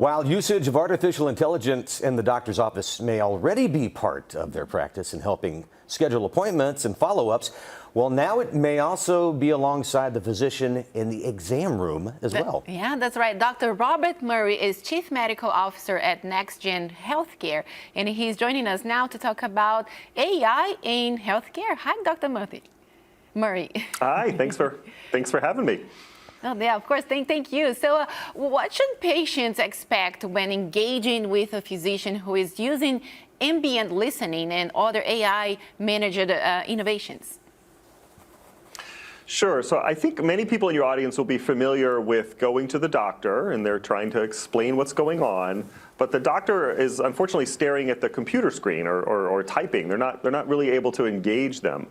While usage of artificial intelligence in the doctor's office may already be part of their practice in helping schedule appointments and follow-ups, well, now it may also be alongside the physician in the exam room as well. Yeah, that's right. Dr. Robert Murray is Chief Medical Officer at NextGen Healthcare, and he's joining us now to talk about AI in healthcare. Hi, Dr. Murray. Hi, thanks for having me. Oh, yeah, of course. Thank you. So what should patients expect when engaging with a physician who is using ambient listening and other AI-managed innovations? Sure. So I think many people in your audience will be familiar with going to the doctor and they're trying to explain what's going on, but the doctor is unfortunately staring at the computer screen or typing. They're not really able to engage them.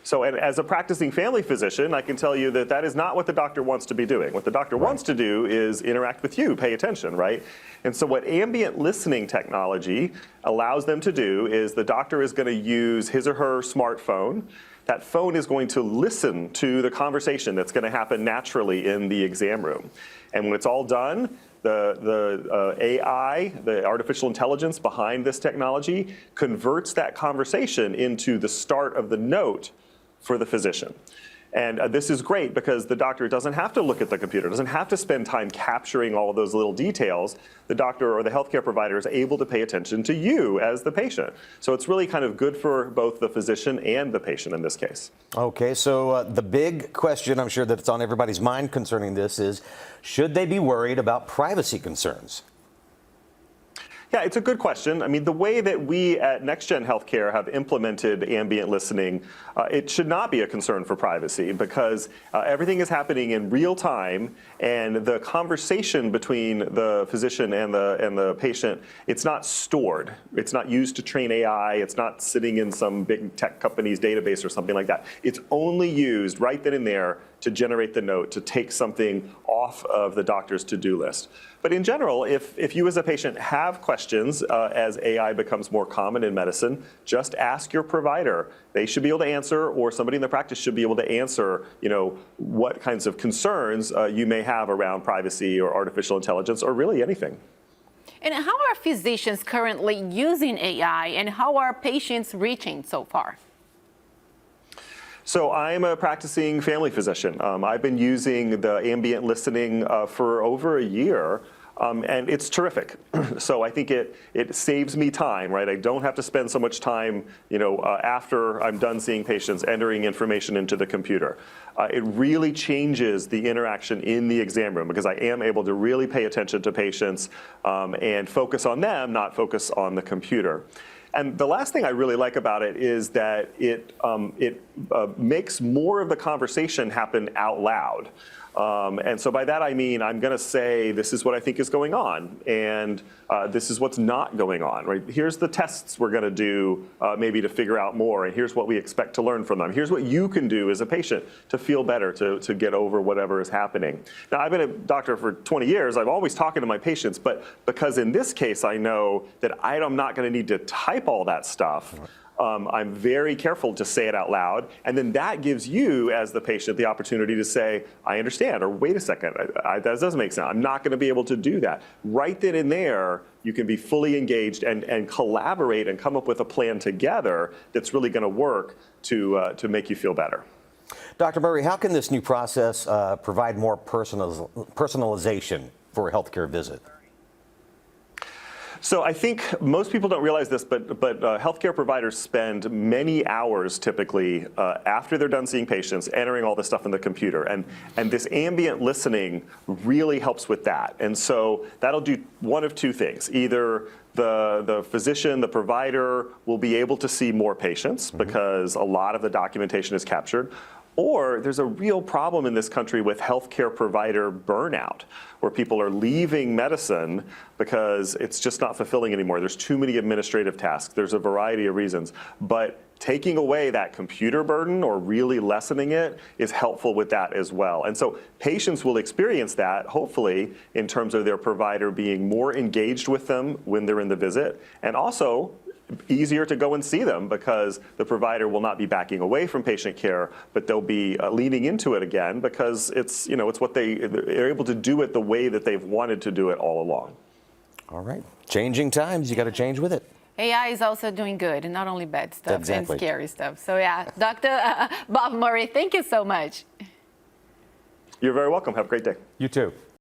So as a practicing family physician, I can tell you that that is not what the doctor wants to be doing. What the doctor wants to do is interact with you, pay attention, right? And so what ambient listening technology allows them to do is the doctor is going to use his or her smartphone. That phone is going to listen to the conversation that's going to happen naturally in the exam room. And when it's all done, the AI, the artificial intelligence behind this technology, converts that conversation into the start of the note for the physician. And this is great because the doctor doesn't have to look at the computer, doesn't have to spend time capturing all of those little details. The doctor or the healthcare provider is able to pay attention to you as the patient. So it's really kind of good for both the physician and the patient in this case. Okay, so the big question, I'm sure that it's on everybody's mind concerning this, is should they be worried about privacy concerns? Yeah, it's a good question. I mean, the way that we at NextGen Healthcare have implemented ambient listening, it should not be a concern for privacy because everything is happening in real time, and the conversation between the physician and the patient, it's not stored. It's not used to train AI. It's not sitting in some big tech company's database or something like that. It's only used right then and there to generate the note, to take something off of the doctor's to-do list. But in general, if you as a patient have questions as AI becomes more common in medicine, just ask your provider. They should be able to answer, or somebody in the practice should be able to answer, what kinds of concerns you may have around privacy or artificial intelligence or really anything. And how are physicians currently using AI, and how are patients reaching so far? So I'm a practicing family physician. I've been using the ambient listening for over a year, and it's terrific. So I think it saves me time, right? I don't have to spend so much time, after I'm done seeing patients, entering information into the computer. It really changes the interaction in the exam room because I am able to really pay attention to patients and focus on them, not focus on the computer. And the last thing I really like about it is that it makes more of the conversation happen out loud. And so by that I mean I'm going to say this is what I think is going on, and this is what's not going on. Right? Here's the tests we're going to do maybe to figure out more, and here's what we expect to learn from them. Here's what you can do as a patient to feel better, to get over whatever is happening. Now, I've been a doctor for 20 years. I'm always talking to my patients, but because in this case I know that I'm not going to need to type all that stuff, I'm very careful to say it out loud, and then that gives you, as the patient, the opportunity to say, I understand, or wait a second, that doesn't make sense. I'm not going to be able to do that. Right then and there, you can be fully engaged and collaborate and come up with a plan together that's really going to work to make you feel better. Dr. Murray, how can this new process provide more personalization for a healthcare visit? So I think most people don't realize this, but healthcare providers spend many hours typically after they're done seeing patients entering all this stuff in the computer. And this ambient listening really helps with that. And so that'll do one of two things. Either the physician, the provider will be able to see more patients because a lot of the documentation is captured. Or there's a real problem in this country with healthcare provider burnout, where people are leaving medicine because it's just not fulfilling anymore. There's too many administrative tasks. There's a variety of reasons. But taking away that computer burden or really lessening it is helpful with that as well. And so patients will experience that, hopefully, in terms of their provider being more engaged with them when they're in the visit, and also easier to go and see them because the provider will not be backing away from patient care, but they'll be leaning into it again because it's what they're able to do it the way that they've wanted to do it all along. All right. Changing times, you got to change with it. AI is also doing good, and not only bad stuff Exactly. and scary stuff. So yeah, Dr. Bob Murray, thank you so much. You're very welcome. Have a great day. You too.